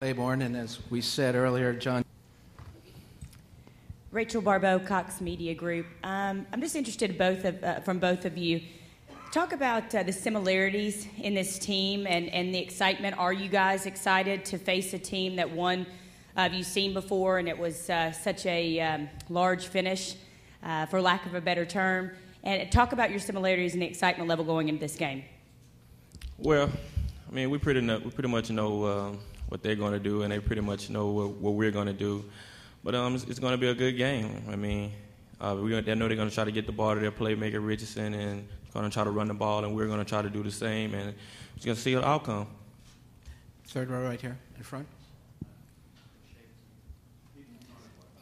CLAIBORNE, and as we said earlier, John. Rachel Barbeau, Cox Media Group. I'm just interested from both of you. Talk about the similarities in this team and the excitement. Are you guys excited to face a team that one of you've seen before, and it was such a large finish, for lack of a better term? And talk about your similarities and the excitement level going into this game. Well, I mean, we pretty much know what they're going to do, and they pretty much know what we're going to do. But it's going to be a good game. I mean, they know they're going to try to get the ball to their playmaker Richardson, and going to try to run the ball, and we're going to try to do the same, and we're going to see an outcome. Third row right here in front.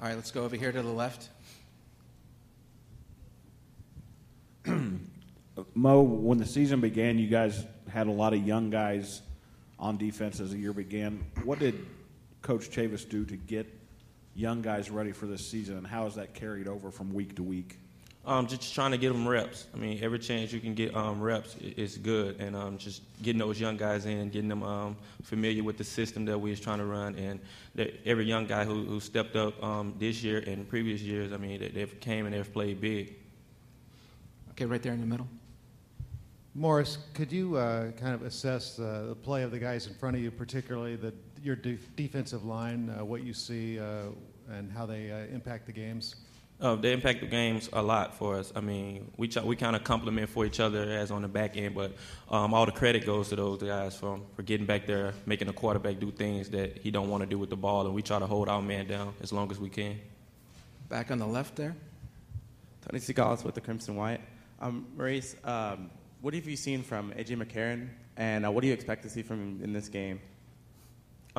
All right, let's go over here to the left. Mo, when the season began, you guys had a lot of young guys on defense as the year began. What did Coach CHAVIS do to get young guys ready for this season, and how is that carried over from week to week? Just trying to get them reps. I mean, every chance you can get reps is good, and just getting those young guys in, getting them familiar with the system that we're trying to run, and every young guy who stepped up this year and previous years, I mean, they've came and they've played big. Okay, right there in the middle. Morris, could you kind of assess the play of the guys in front of you, particularly your defensive line, what you see and how they impact the games? They impact the games a lot for us. I mean, we kind of complement for each other as on the back end, but all the credit goes to those guys for getting back there, making the quarterback do things that he don't want to do with the ball, and we try to hold our man down as long as we can. Back on the left there. Tony Segalis with the Crimson White. Maurice, what have you seen from A.J. McCarron, and what do you expect to see from him in this game?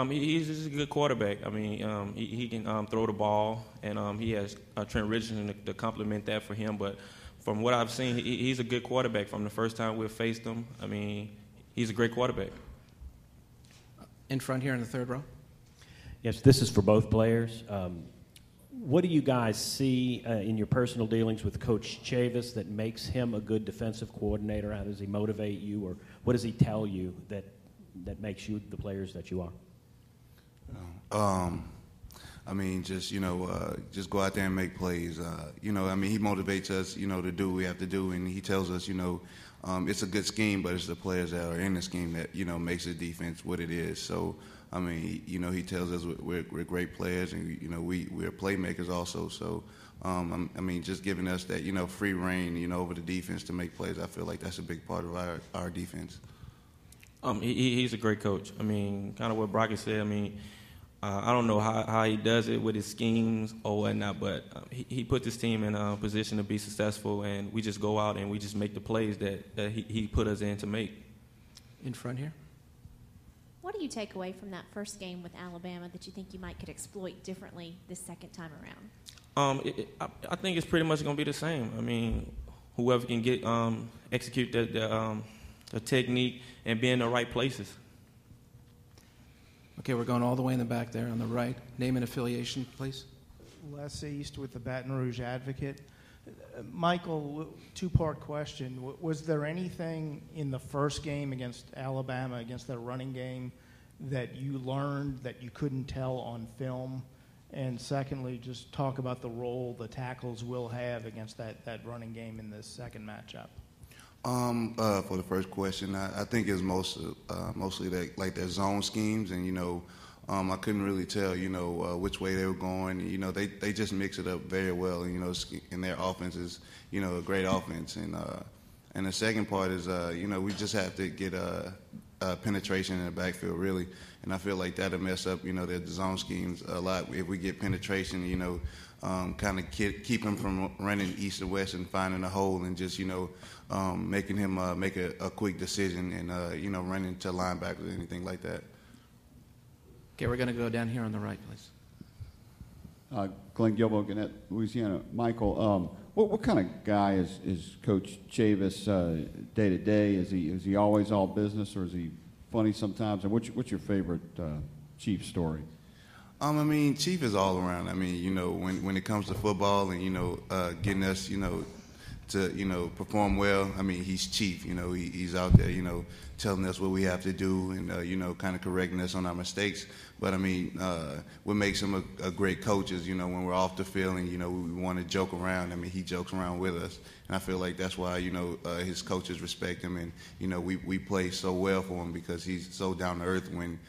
He's just a good quarterback. I mean, he can throw the ball, and he has Trent Richardson to complement that for him. But from what I've seen, he's a good quarterback from the first time we've faced him. I mean, he's a great quarterback. In front here in the third row. Yes, this is for both players. What do you guys see in your personal dealings with Coach CHAVIS that makes him a good defensive coordinator? How does he motivate you, or what does he tell you that makes you the players that you are? I mean, just go out there and make plays. I mean, he motivates us, to do what we have to do, and he tells us, it's a good scheme, but it's the players that are in the scheme that, makes the defense what it is. So, I mean, he tells us we're great players, and, we're playmakers also. So, I mean, just giving us that, free reign, over the defense to make plays, I feel like that's a big part of our defense. He's a great coach. I mean, kind of what Brocky said. I mean, I don't know how he does it with his schemes or whatnot, but he put this team in a position to be successful, and we just go out and we just make the plays that he put us in to make. In front here. What do you take away from that first game with Alabama that you think you could exploit differently this second time around? I think it's pretty much going to be the same. I mean, whoever can get execute the technique and be in the right places. Okay, we're going all the way in the back there on the right. Name and affiliation, please. Les East with the Baton Rouge Advocate. Michael, two-part question. Was there anything in the first game against Alabama, against their running game, that you learned that you couldn't tell on film? And secondly, just talk about the role the tackles will have against that running game in this second matchup. For the first question, I think it's mostly like their zone schemes, and I couldn't really tell which way they were going. They just mix it up very well, and and their offense is a great offense, and the second part is we just have to get penetration in the backfield really, and I feel like that'll mess up their zone schemes a lot if we get penetration. Kind of keep him from running east and west and finding a hole, and just making him make a quick decision and running to linebackers or anything like that. Okay, we're going to go down here on the right, please. Glenn Gilbo, Gannett, Louisiana. Michael, what kind of guy is Coach CHAVIS day to day? Is he always all business, or is he funny sometimes? And what's your favorite Chief story? I mean, Chief is all around. I mean, when it comes to football and getting us, to perform well. I mean, he's chief. He's out there, telling us what we have to do and kind of correcting us on our mistakes. But I mean, what makes him a great coach is when we're off the field and we want to joke around. I mean, he jokes around with us, and I feel like that's why his coaches respect him, and we play so well for him because he's so down to earth when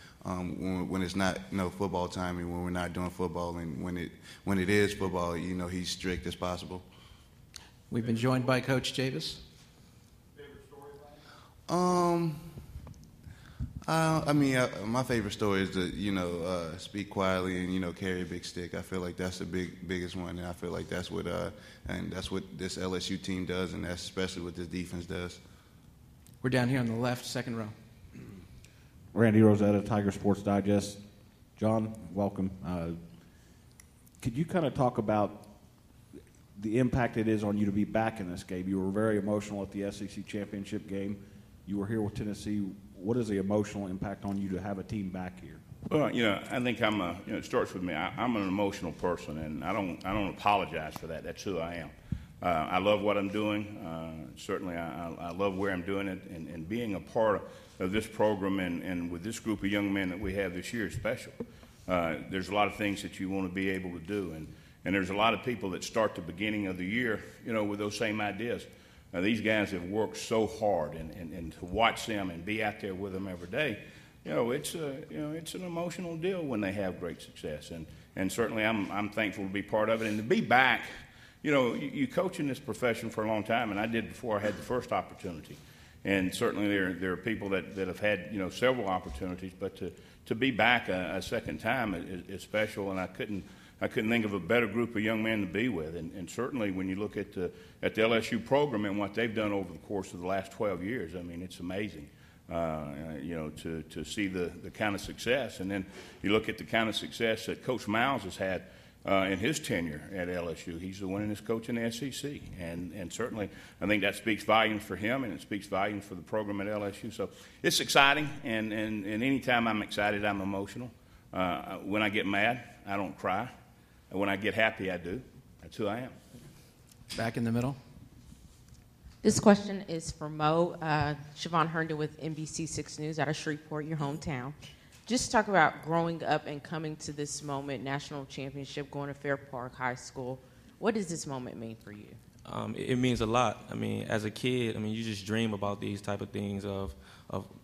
it's not football time and when we're not doing football, and when it is football, he's strict as possible. We've been joined by Coach Chavis. My favorite story is to speak quietly and carry a big stick. I feel like that's the biggest one, and I feel like that's what this LSU team does, and that's especially what this defense does. We're down here on the left, second row. Randy Rosetta, Tiger Sports Digest. John, welcome. Could you kind of talk about the impact it is on you to be back in this game? You were very emotional at the SEC championship game. You were here with Tennessee. What is the emotional impact on you to have a team back here? Well, I think it starts with me. I'm an emotional person, and I don't apologize for that. That's who I am. I love what I'm doing. Certainly, I love where I'm doing it, and being a part of this program and with this group of young men that we have this year is special. There's a lot of things that you want to be able to do, and there's a lot of people that start the beginning of the year, with those same ideas. These guys have worked so hard, and to watch them and be out there with them every day, it's an emotional deal when they have great success, and certainly I'm thankful to be part of it and to be back. You coach in this profession for a long time, and I did before I had the first opportunity, and certainly there are people that have had several opportunities, but to be back a second time is special, and I couldn't think of a better group of young men to be with. And certainly when you look at the LSU program and what they've done over the course of the last 12 years, I mean, it's amazing, to see the kind of success. And then you look at the kind of success that Coach Miles has had in his tenure at LSU. He's the winningest coach in the SEC. And certainly I think that speaks volumes for him, and it speaks volumes for the program at LSU. So it's exciting, and any time I'm excited, I'm emotional. When I get mad, I don't cry. When I get happy, I do. That's who I am. Back in the middle. This question is for Mo. Siobhan Herndon with NBC6 News out of Shreveport, your hometown. Just talk about growing up and coming to this moment, national championship, going to Fair Park High School. What does this moment mean for you? It means a lot. I mean, as a kid, you just dream about these type of things of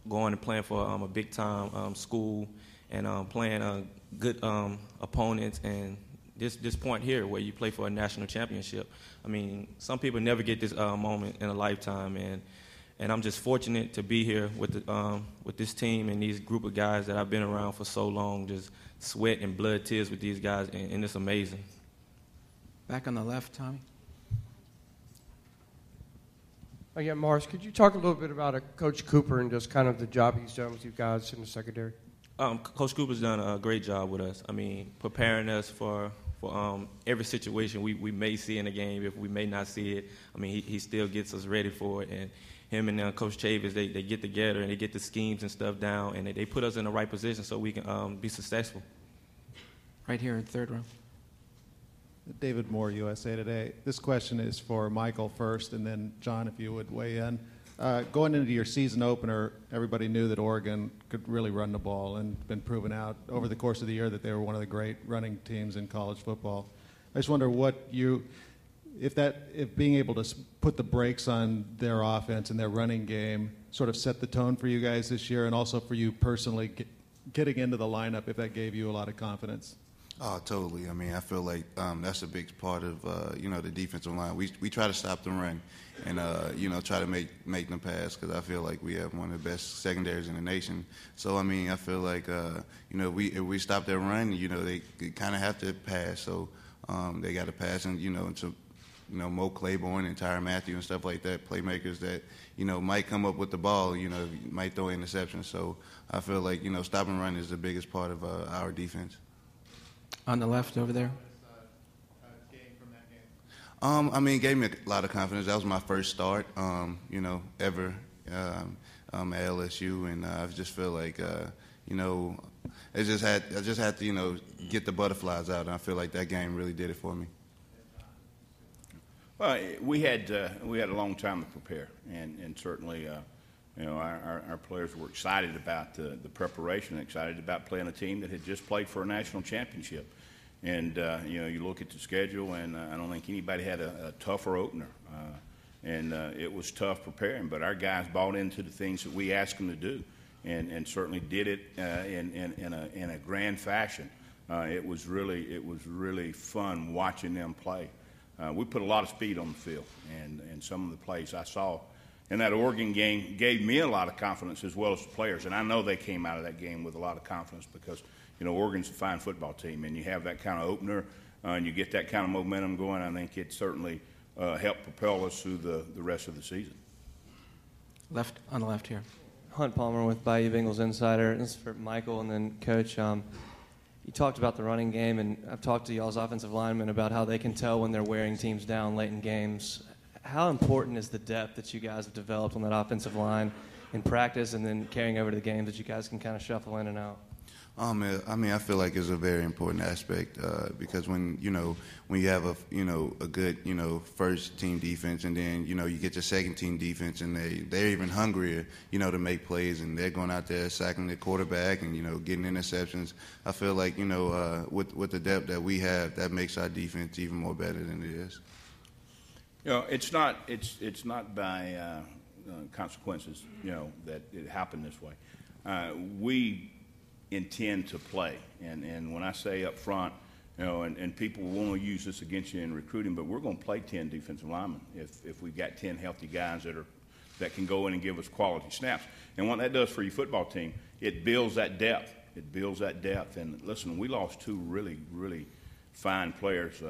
going and playing for a big-time school and playing good opponents, and this point here where you play for a national championship. I mean, some people never get this moment in a lifetime, and I'm just fortunate to be here with this team and these group of guys that I've been around for so long, just sweat and blood, tears with these guys, and it's amazing. Back on the left, Tommy. Again, Morris, could you talk a little bit about Coach Cooper and just kind of the job he's done with you guys in the secondary? Coach Cooper's done a great job with us. I mean, preparing us for every situation we may see in the game. If we may not see it, I mean, he still gets us ready for it. And him and Coach Chavis, they get together and they get the schemes and stuff down, and they put us in the right position so we can be successful. Right here in third row. David Moore, USA Today. This question is for Michael first, and then John, if you would weigh in. Going into your season opener, everybody knew that Oregon could really run the ball, and been proven out over the course of the year that they were one of the great running teams in college football. I just wonder if being able to put the brakes on their offense and their running game sort of set the tone for you guys this year, and also for you personally getting into the lineup, if that gave you a lot of confidence. Oh, totally. I mean, I feel like that's a big part of the defensive line. We try to stop the run and try to make them pass, because I feel like we have one of the best secondaries in the nation. So I mean, I feel like if we stop their run, they kind of have to pass. So they got to pass into Mo Claiborne and TYRANN MATHIEU and stuff like that, playmakers that might come up with the ball, might throw interceptions. So I feel like stop and run is the biggest part of our defense. On the left over there. It gave me a lot of confidence. That was my first start, ever at LSU, and I just feel like, I just had to, get the butterflies out, and I feel like that game really did it for me. Well, we had a long time to prepare, and certainly, our players were excited about the preparation, excited about playing a team that had just played for a national championship. And you look at the schedule, and I don't think anybody had a tougher opener. And it was tough preparing, but our guys bought into the things that we asked them to do, and certainly did it in a grand fashion. It was really fun watching them play. We put a lot of speed on the field, and some of the plays I saw in that Oregon game gave me a lot of confidence as well as the players. And I know they came out of that game with a lot of confidence because, Oregon's a fine football team, and you have that kind of opener, and you get that kind of momentum going. I think it certainly helped propel us through the rest of the season. On the left here. Hunt Palmer with Bayou Bengals Insider. This is for Michael and then Coach. You talked about the running game, and I've talked to y'all's offensive linemen about how they can tell when they're wearing teams down late in games. How important is the depth that you guys have developed on that offensive line in practice and then carrying over to the games that you guys can kind of shuffle in and out? I feel like it's a very important aspect because when you have a good first team defense, and then you get your second team defense, and they're even hungrier to make plays, and they're going out there sacking the quarterback and getting interceptions. I feel like with the depth that we have, that makes our defense even more better than it is. It's not by consequences that it happened this way. We intend to play, and when I say up front, and people want to use this against you in recruiting, but we're going to play 10 defensive linemen if we've got 10 healthy guys that can go in and give us quality snaps. And what that does for your football team, it builds that depth. And listen, we lost two really, really fine players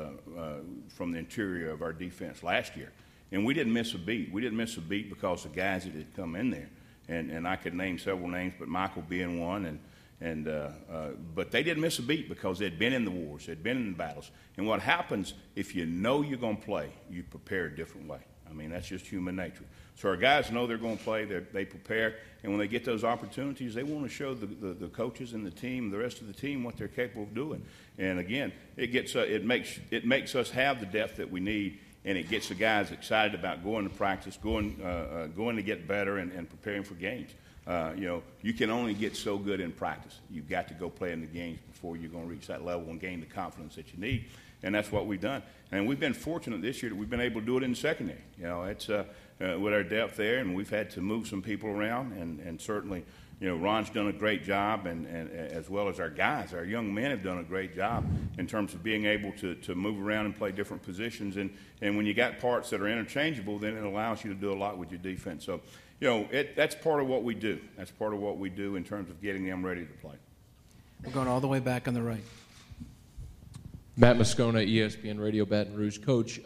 from the interior of our defense last year, and we didn't miss a beat. We didn't miss a beat because the guys that had come in there, and I could name several names, but Michael being one, but they didn't miss a beat because they'd been in the wars, they'd been in the battles. And what happens if you know you're going to play, you prepare a different way. I mean, that's just human nature. So our guys know they're going to play, they prepare, and when they get those opportunities, they want to show the coaches and the team, the rest of the team, what they're capable of doing. And again, it makes us have the depth that we need, and it gets the guys excited about going to practice, going to get better, and preparing for games. You can only get so good in practice. You've got to go play in the games before you're going to reach that level and gain the confidence that you need, and that's what we've done. And we've been fortunate this year that we've been able to do it in the secondary. It's with our depth there, and we've had to move some people around, and certainly, Ron's done a great job, and as well as our guys, our young men have done a great job in terms of being able to move around and play different positions. And when you got parts that are interchangeable, then it allows you to do a lot with your defense. So, that's part of what we do. That's part of what we do in terms of getting them ready to play. We're going all the way back on the right. Matt Moscona, ESPN Radio Baton Rouge. Coach,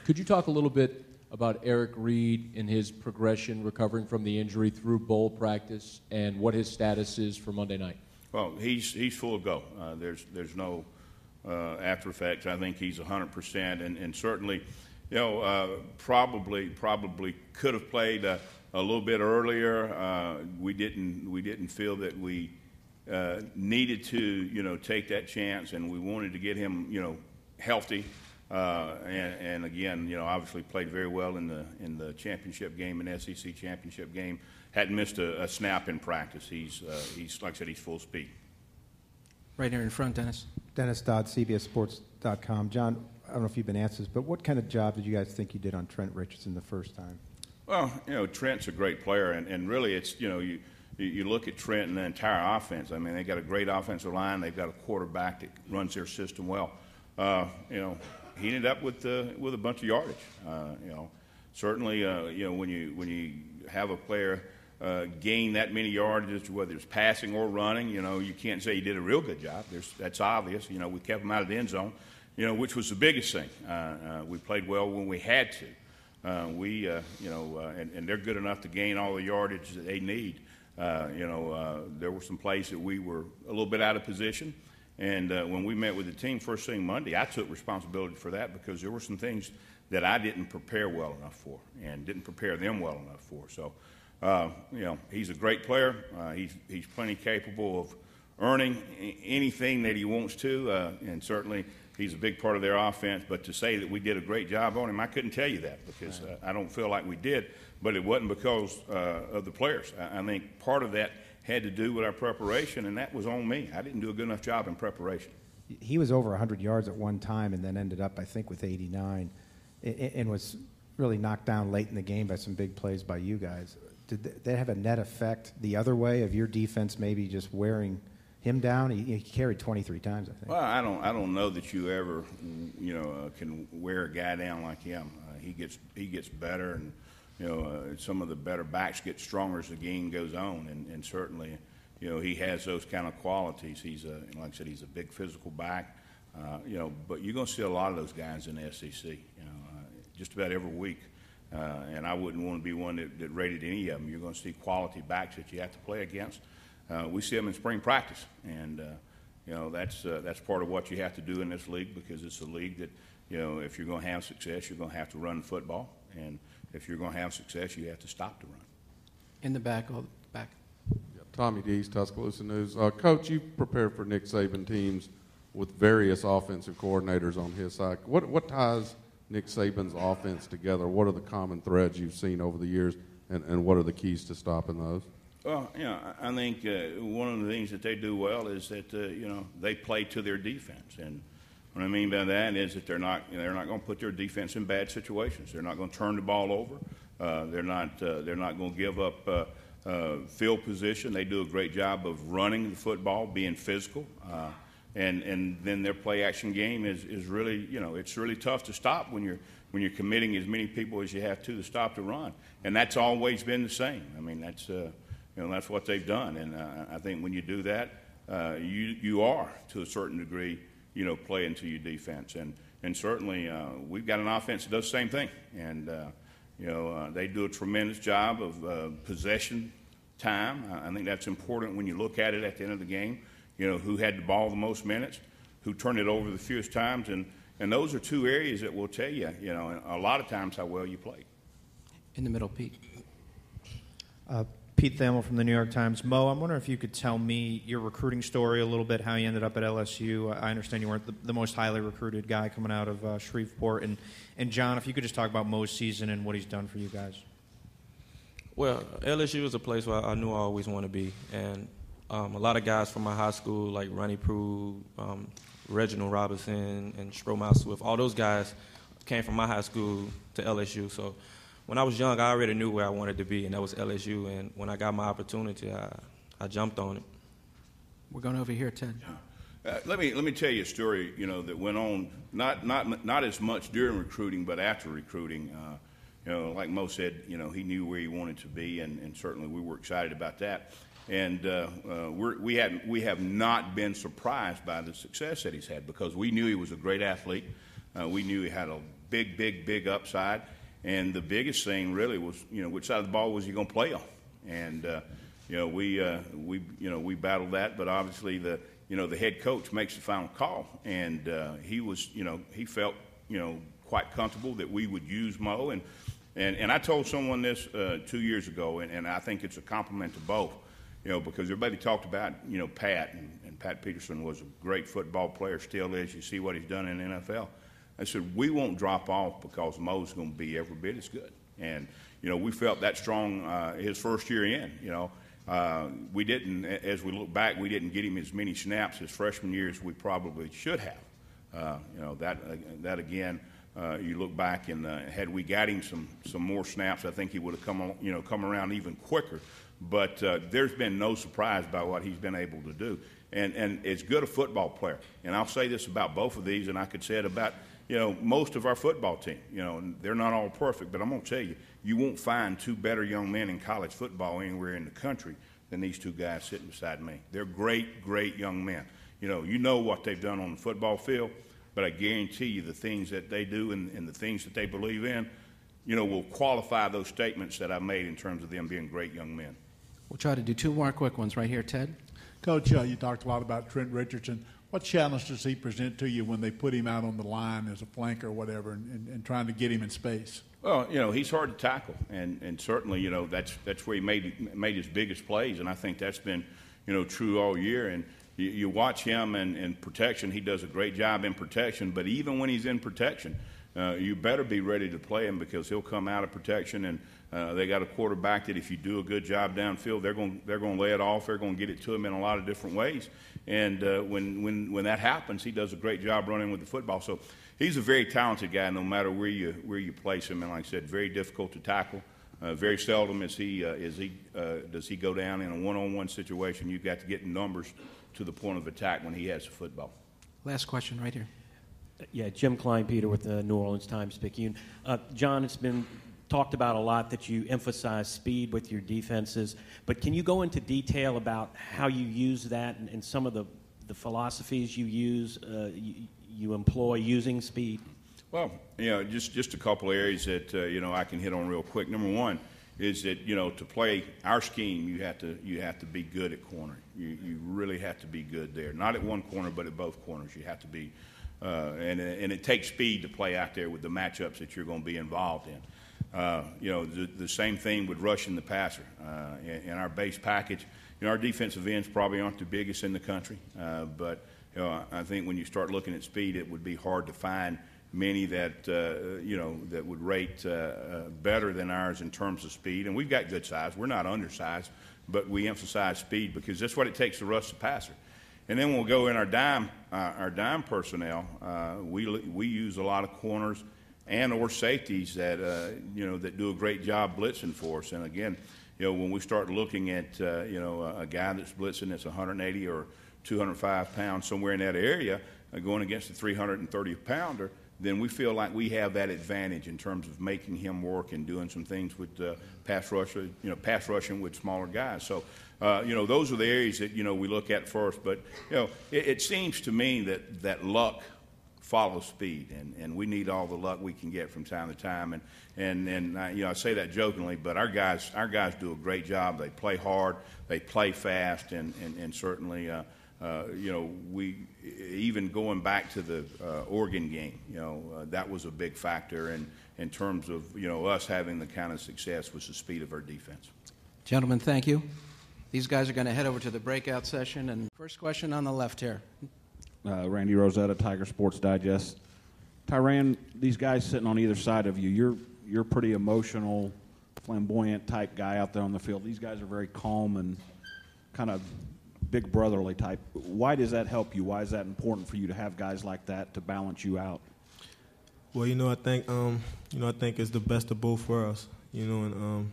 could you talk a little bit about Eric Reid and his progression recovering from the injury through bowl practice and what his status is for Monday night? Well, he's full of go. There's no after effects. I think he's 100%, and certainly, probably could have played a little bit earlier. We didn't feel that we needed to take that chance, and we wanted to get him healthy. And again, obviously played very well in the championship game, an SEC championship game. Hadn't missed a snap in practice. He's like I said, he's full speed. Right here in front, Dennis. Dennis Dodd, CBSSports.com. John, I don't know if you've been asked this, but what kind of job did you guys think you did on Trent Richardson the first time? Well, Trent's a great player, and really it's, you look at Trent and the entire offense. I mean, they got a great offensive line. They've got a quarterback that runs their system well. He ended up with a bunch of yardage. Certainly, when you have a player gain that many yardages, whether it's passing or running, you can't say he did a real good job. That's obvious. We kept him out of the end zone, which was the biggest thing. We played well when we had to. And they're good enough to gain all the yardage that they need. There were some plays that we were a little bit out of position. And when we met with the team first thing Monday, I took responsibility for that because there were some things that I didn't prepare well enough for and didn't prepare them well enough for. So, he's a great player. He's plenty capable of earning anything that he wants to. And certainly, he's a big part of their offense. But to say that we did a great job on him, I couldn't tell you that because I don't feel like we did. But it wasn't because of the players. I think part of that had to do with our preparation, and that was on me. I didn't do a good enough job in preparation. He was over 100 yards at one time and then ended up, I think, with 89 and was really knocked down late in the game by some big plays by you guys. Did they have a net effect the other way of your defense maybe just wearing him down? He carried 23 times, I think. Well, I don't know that you ever, can wear a guy down like him. He gets better, and some of the better backs get stronger as the game goes on, and certainly, he has those kind of qualities. He's like I said, he's a big physical back, but you're going to see a lot of those guys in the SEC, just about every week. And I wouldn't want to be one that rated any of them. You're going to see quality backs that you have to play against. We see them in spring practice, and that's part of what you have to do in this league because it's a league that if you're going to have success, you're going to have to run football, and if you're going to have success, you have to stop to run. In the back, Tommy Dees, Tuscaloosa News. Coach, you prepared for Nick Saban teams with various offensive coordinators on his side. What ties Nick Saban's offense together? What are the common threads you've seen over the years, and what are the keys to stopping those? Well, I think one of the things that they do well is that they play to their defense, and what I mean by that is that they're not going to put their defense in bad situations. They're not going to turn the ball over. They're not going to give up field position. They do a great job of running the football, being physical. And then their play action game is really, it's really tough to stop when you're committing as many people as you have to stop the run. And that's always been the same. I mean, that's what they've done. And I think when you do that, you are to a certain degree, playing to your defense. And certainly we've got an offense that does the same thing. And they do a tremendous job of possession time. I think that's important when you look at it at the end of the game. Who had the ball the most minutes, who turned it over the fewest times, and those are two areas that will tell you, a lot of times how well you played. In the middle, Pete. Pete Thamel from the New York Times. Mo, I'm wondering if you could tell me your recruiting story a little bit, how you ended up at LSU. I understand you weren't the most highly recruited guy coming out of Shreveport. And John, if you could just talk about Mo's season and what he's done for you guys. Well, LSU is a place where I knew I always want to be, and a lot of guys from my high school, like Ronnie Prue, Reginald Robinson, and Stromae Swift, all those guys came from my high school to LSU. So when I was young, I already knew where I wanted to be, and that was LSU. And when I got my opportunity, I jumped on it. We're going over here, Ted. Let me tell you a story, that went on not as much during recruiting, but after recruiting. Like Mo said, he knew where he wanted to be, and certainly we were excited about that. And we have not been surprised by the success that he's had because we knew he was a great athlete. We knew he had a big upside. And the biggest thing really was, which side of the ball was he going to play on? And we battled that, but obviously the head coach makes the final call, and he felt quite comfortable that we would use Mo. And I told someone this 2 years ago, and I think it's a compliment to both. Because everybody talked about, Pat, and Pat Peterson was a great football player, still is. You see what he's done in the NFL. I said, we won't drop off because Mo's going to be every bit as good. And, we felt that strong his first year in, We didn't, as we look back, we didn't get him as many snaps his freshman year as we probably should have. That again, you look back and had we got him some more snaps, I think he would have come around even quicker. But there's been no surprise by what he's been able to do. And as good a football player, and I'll say this about both of these, and I could say it about, most of our football team. They're not all perfect, but I'm going to tell you, you won't find two better young men in college football anywhere in the country than these two guys sitting beside me. They're great young men. You know what they've done on the football field, but I guarantee you the things that they do and the things that they believe in, will qualify those statements that I've made in terms of them being great young men. We'll try to do two more quick ones right here, Ted. Coach, you talked a lot about Trent Richardson. What challenge does he present to you when they put him out on the line as a flanker or whatever and trying to get him in space? Well, he's hard to tackle, and certainly, that's where he made his biggest plays, and I think that's been, true all year. And, you watch him in protection. He does a great job in protection, but even when he's in protection, you better be ready to play him because he'll come out of protection, and they got a quarterback that if you do a good job downfield, they're going to lay it off. They're going to get it to him in a lot of different ways. And when that happens, he does a great job running with the football. So he's a very talented guy, no matter where you place him. And like I said, very difficult to tackle. Very seldom does he go down in a one-on-one situation. You've got to get numbers to the point of attack when he has the football. Last question right here. Yeah, Jim Klein-Peter with the New Orleans Times-Picayune. John, it's been talked about a lot that you emphasize speed with your defenses, but can you go into detail about how you use that and some of the philosophies you use, you employ using speed? Well, just a couple areas that I can hit on real quick. Number one is that to play our scheme, you have to be good at corner. You really have to be good there. Not at one corner, but at both corners. You have to be, and it takes speed to play out there with the matchups that you're going to be involved in. The same thing with rushing the passer. In our base package, our defensive ends probably aren't the biggest in the country, but I think when you start looking at speed, it would be hard to find many that that would rate better than ours in terms of speed. And we've got good size. We're not undersized, but we emphasize speed because that's what it takes to rush the passer. And then we'll go in our dime personnel. We use a lot of corners and or safeties that that do a great job blitzing for us. And again, when we start looking at a guy that's blitzing that's 180 or 205 pounds, somewhere in that area, going against a 330 pounder, then we feel like we have that advantage in terms of making him work and doing some things with pass rushing with smaller guys. So, those are the areas that we look at first. But it seems to me that luck follows speed, and we need all the luck we can get from time to time. And I say that jokingly, but our guys do a great job. They play hard, they play fast, and certainly. We even going back to the Oregon game, that was a big factor in terms of us having the kind of success was the speed of our defense. Gentlemen, thank you. These guys are going to head over to the breakout session. And first question on the left here. Randy Rosetta, Tiger Sports Digest. TYRANN, these guys sitting on either side of you, you're pretty emotional, flamboyant type guy out there on the field. These guys are very calm and kind of big brotherly type. Why does that help you? Why is that important for you to have guys like that to balance you out? Well, I think I think it's the best of both worlds. And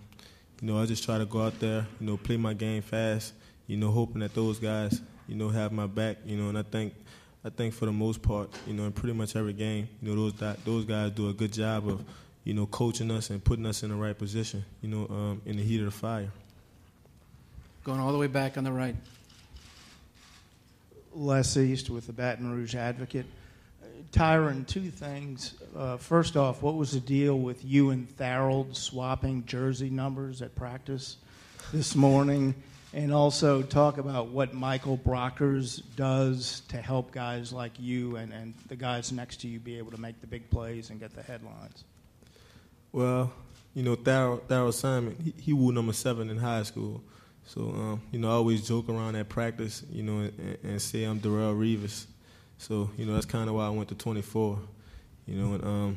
I just try to go out there, play my game fast, hoping that those guys, have my back, and I think for the most part, in pretty much every game, those guys do a good job of, coaching us and putting us in the right position, in the heat of the fire. Going all the way back on the right. Les East with the Baton Rouge Advocate. Tyrann, two things. First off, what was the deal with you and Tharold swapping jersey numbers at practice this morning? And also talk about what Michael Brockers does to help guys like you and the guys next to you be able to make the big plays and get the headlines. Well, Tharold Simon, he wore number 7 in high school. So, I always joke around at practice, and say I'm Darrell Reeves. So, that's kind of why I went to 24. And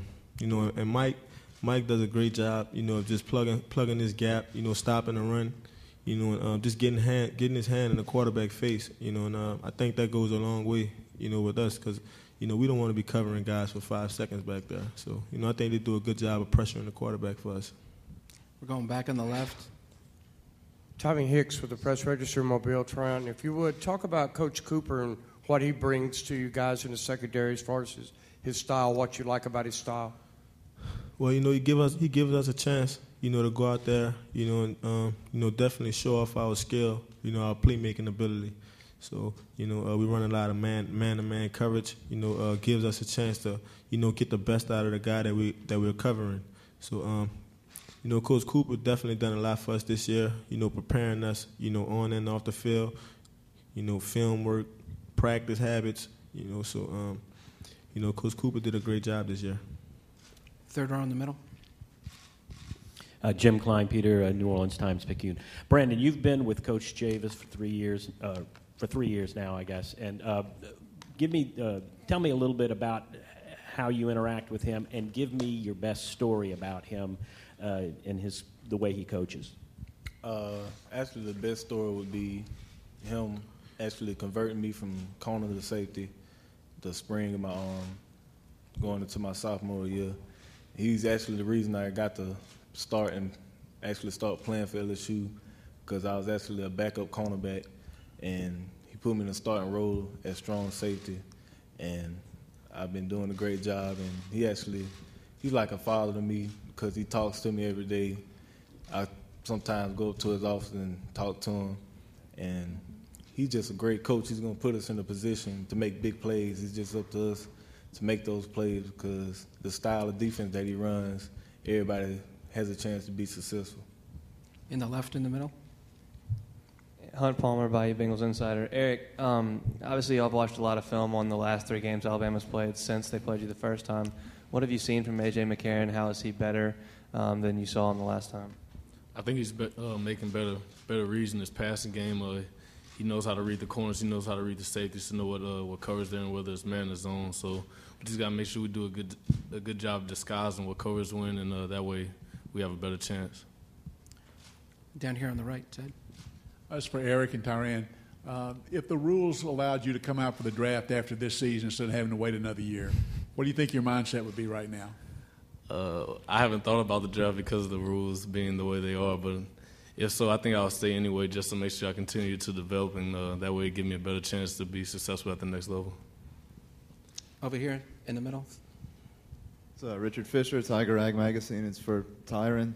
Mike does a great job, of just plugging this gap, stopping the run, and just getting his hand in the quarterback's face, and I think that goes a long way, with us because, we don't want to be covering guys for 5 seconds back there. So, I think they do a good job of pressuring the quarterback for us. We're going back on the left. Tommy Hicks with the Press Register Mobile TYRANN. If you would, talk about Coach Cooper and what he brings to you guys in the secondary as far as his style, what you like about his style. Well, he gives us a chance, to go out there, and definitely show off our skill, our playmaking ability. So, we run a lot of man-to-man coverage, gives us a chance to, get the best out of the guy that we're covering. So, Coach Cooper definitely done a lot for us this year, preparing us, on and off the field, film work, practice habits, so, Coach Cooper did a great job this year. Third row in the middle. Jim Klein-Peter, New Orleans Times-Picayune. Brandon, you've been with Coach CHAVIS for 3 years, for 3 years now, I guess. And tell me a little bit about how you interact with him, and give me your best story about him and the way he coaches. Actually, the best story would be him actually converting me from corner to safety the spring of my going into my sophomore year. He's actually the reason I got to start playing for LSU, because I was actually a backup cornerback, and he put me in a starting role at strong safety, and I've been doing a great job. And he's like a father to me, because he talks to me every day. I sometimes go up to his office and talk to him, and he's just a great coach. He's going to put us in a position to make big plays. It's just up to us to make those plays, because the style of defense that he runs, everybody has a chance to be successful. In the left, in the middle. Hunt Palmer, Bayou Bengals Insider. Eric, obviously I've watched a lot of film on the last 3 games Alabama's played since they played you the first time. What have you seen from A.J. McCarron? How is he better than you saw him the last time? I think he's making better reads in his passing game. He knows how to read the corners. He knows how to read the safeties to know what covers there and whether it's man or zone. So we just got to make sure we do a good job of disguising what covers win, and that way we have a better chance. Down here on the right, Ted. That's for Eric and TYRANN. If the rules allowed you to come out for the draft after this season instead of having to wait another year, what do you think your mindset would be right now? I haven't thought about the draft because of the rules being the way they are, but if so, I think I'll stay anyway just to make sure I continue to develop, and that way it give me a better chance to be successful at the next level. Over here in the middle. It's Richard Fisher, Tiger Ag Magazine. It's for TYRANN.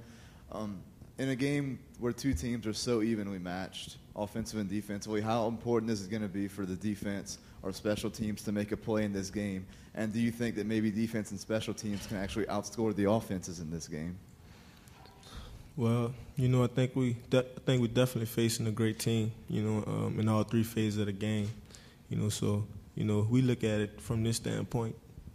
In a game where 2 teams are so evenly matched, offensive and defensively, how important is it going to be for the defense or special teams to make a play in this game? And do you think that maybe defense and special teams can actually outscore the offenses in this game? Well, I think we definitely facing a great team, in all 3 phases of the game, so, we look at it from this standpoint,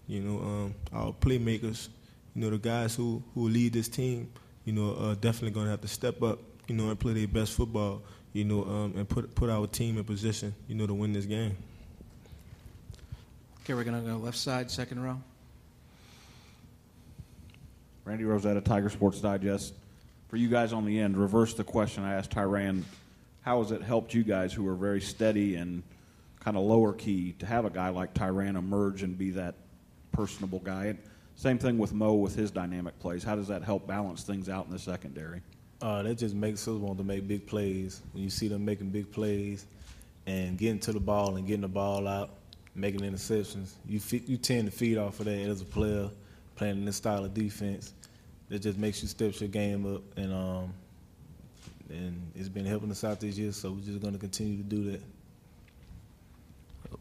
our playmakers, the guys who lead this team, are definitely going to have to step up, and play their best football, and put our team in position, to win this game. Okay, we're going to go left side, second row. Randy Rosetta, Tiger Sports Digest. For you guys on the end, reverse the question I asked TYRANN. How has it helped you guys who are very steady and kind of lower key to have a guy like TYRANN emerge and be that personable guy? And same thing with Mo with his dynamic plays. How does that help balance things out in the secondary? That just makes us want to make big plays. When you see them making big plays and getting to the ball and getting the ball out, making interceptions, you tend to feed off of that as a player playing in this style of defense. That just makes you step your game up, and it's been helping us out this year, so we're just going to continue to do that.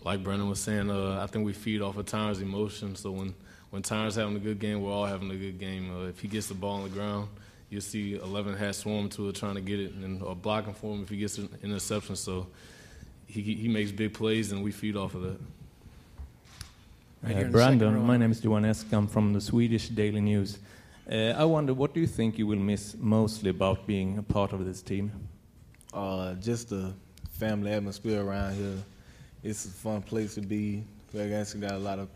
Like Brandon was saying, I think we feed off of Tyron's emotions, so when Tyron's having a good game, we're all having a good game. If he gets the ball on the ground, you'll see 11 hats swarm to it trying to get it, or blocking for him if he gets an interception. So he makes big plays, and we feed off of that. Brandon, my name is Johan Esk. I'm from the Swedish Daily News. I wonder, what do you think you will miss mostly about being a part of this team? Just the family atmosphere around here. It's a fun place to be. We actually got a lot of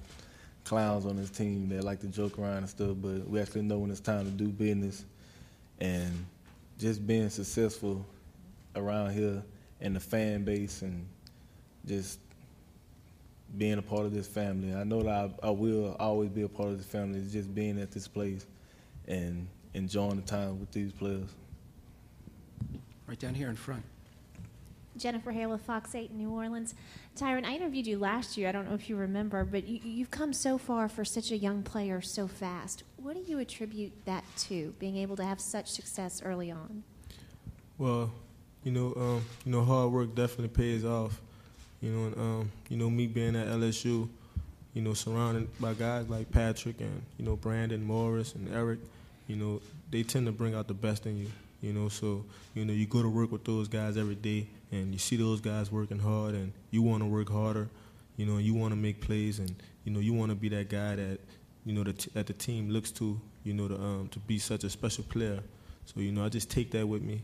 clowns on this team that like to joke around and stuff, but we actually know when it's time to do business. And just being successful around here and the fan base and just being a part of this family. I know that I will always be a part of this family. It's just being at this place and enjoying the time with these players. Right down here in front. Jennifer Hale with Fox 8 in New Orleans. TYRANN, I interviewed you last year. I don't know if you remember, but you've come so far for such a young player so fast. What do you attribute that to, being able to have such success early on? Well, hard work definitely pays off. Me being at LSU, surrounded by guys like Patrick and, Brandon, Morris, and Eric, they tend to bring out the best in you. So, you go to work with those guys every day, and you see those guys working hard, and you want to work harder, you want to make plays, and, you want to be that guy that, that the team looks to, to be such a special player. So, I just take that with me,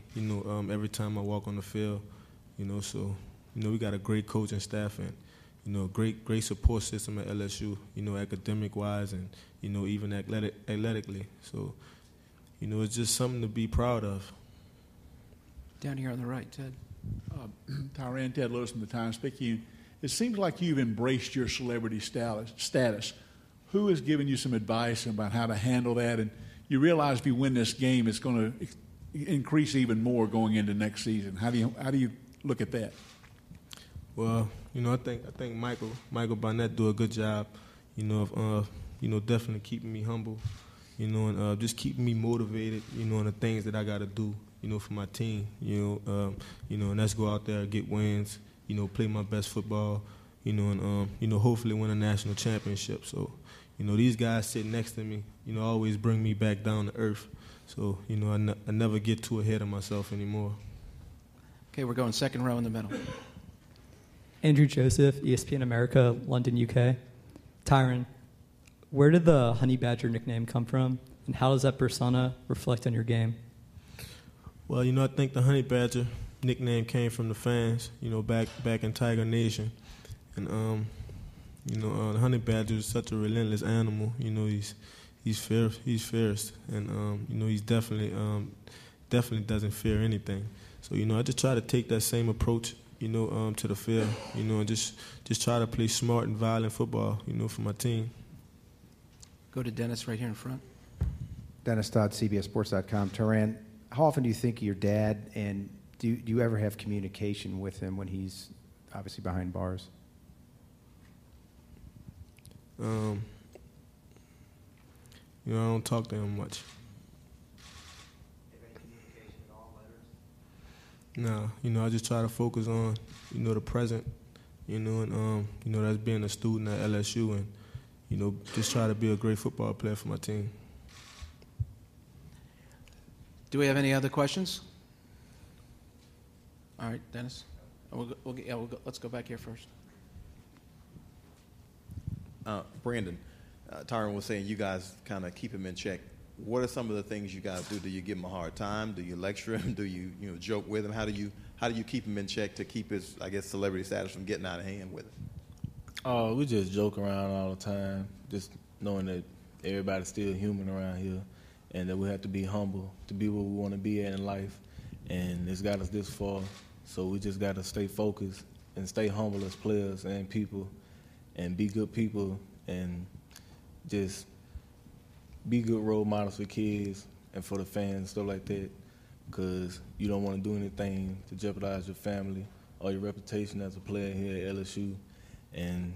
every time I walk on the field, so we got a great coaching staff and, great support system at LSU, academic-wise and, even athletically. So, it's just something to be proud of. Down here on the right, Ted. TYRANN, Ted Lewis from the Times-Picayune. It seems like you've embraced your celebrity status. Who has given you some advice about how to handle that? And you realize if you win this game, it's going to increase even more going into next season. How do you look at that? Well, I think Michael Barnett do a good job, of definitely keeping me humble, and just keeping me motivated, on the things that I got to do, for my team, and that's go out there, get wins, play my best football, and hopefully win a national championship. So, these guys sitting next to me, always bring me back down to earth. So, I never get too ahead of myself anymore. Okay, we're going second row in the middle. Andrew Joseph, ESPN America, London, UK. TYRANN, where did the Honey Badger nickname come from, and how does that persona reflect on your game? Well, I think the Honey Badger nickname came from the fans, back in Tiger Nation. And, the Honey Badger is such a relentless animal. He's fierce, and, he's definitely doesn't fear anything. So, I just try to take that same approach, to the field, and just try to play smart and violent football, for my team. Go to Dennis right here in front. Dennis Dodd, CBSSports.com. TYRANN, how often do you think of your dad, and do you ever have communication with him when he's obviously behind bars? I don't talk to him much. No, I just try to focus on, the present, and, that's being a student at LSU and, just try to be a great football player for my team. Do we have any other questions? All right, Dennis. Let's go back here first. Brandon, TYRANN was saying you guys kind of keep him in check. What are some of the things you guys do? Do you give him a hard time? Do you lecture him? Do you joke with him? How do you keep him in check to keep his, I guess, celebrity status from getting out of hand with him? Oh, we just joke around all the time, just knowing that everybody's still human around here and that we have to be humble to be where we want to be at in life. And it's got us this far, so we just got to stay focused and stay humble as players and people and be good people and just be good role models for kids and for the fans, stuff like that, because you don't want to do anything to jeopardize your family or your reputation as a player here at LSU. And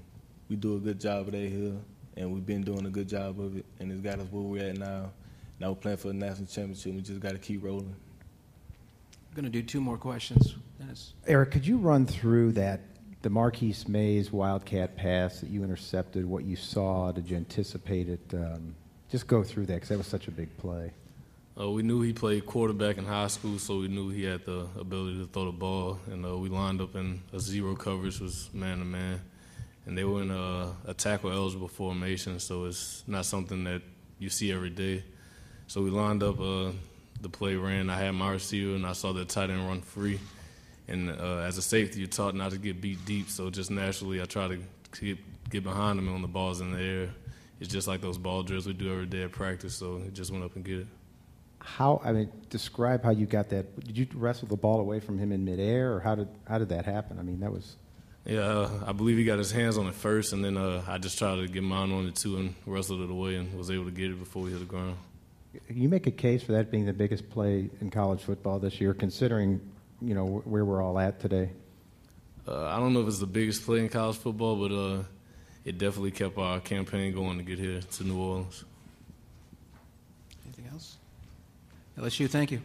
we do a good job of that here, and we've been doing a good job of it, and it's got us where we're at now. Now we're playing for the national championship, and we just got to keep rolling. I'm going to do two more questions. Dennis. Eric, could you run through the Marquise Mays Wildcat pass that you intercepted, what you saw? Did you anticipate it? Just go through that, because that was such a big play. We knew he played quarterback in high school, so we knew he had the ability to throw the ball. And we lined up in a zero coverage, was man-to-man. And they were in a tackle-eligible formation, so it's not something that you see every day. So we lined up, the play ran. I had my receiver, and I saw the tight end run free. And as a safety, you're taught not to get beat deep, so just naturally I try to get behind him on the balls in the air. It's just like those ball drills we do every day at practice, so it just went up and get it. Describe how you got that. Did you wrestle the ball away from him in midair, or how did that happen? I mean, that was... Yeah, I believe he got his hands on it first, and then I just tried to get mine on it too and wrestled it away and was able to get it before we hit the ground. You make a case for that being the biggest play in college football this year, considering, where we're all at today. I don't know if it's the biggest play in college football, but it definitely kept our campaign going to get here to New Orleans. Anything else? LSU, thank you.